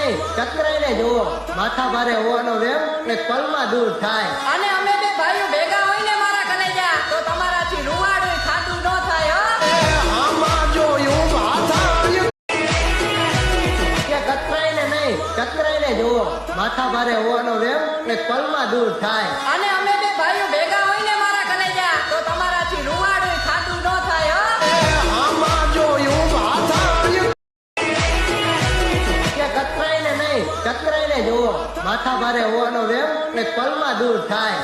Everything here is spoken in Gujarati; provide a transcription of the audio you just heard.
નહીં ચકરાઈને જુઓ, માથા ભારે હોવાનો વેમ એક પલમાં દૂર થાય. અને અમે બે ભાઈઓ ભેગા હોય ને મારા કલેજા, તો તમારાથી રૂવાડું ખાતું ન થાય હો. આમાં જોયું માથા કે કતરાઈને નહીં ચકરાઈને જુઓ, માથા ભારે હોવાનો વેમ એક પલમાં દૂર થાય. અને અમે બે ભાઈઓ ભેગા હોય ને મારા કલેજા, તો તમારાથી રૂવાડું ખાતું ન થાય હો. આમાં જોયું માથા કે કતરાઈને નહીં ચકરાઈને જુઓ, માથા ભારે હોવાનો વેમ એક પલમાં દૂર થાય.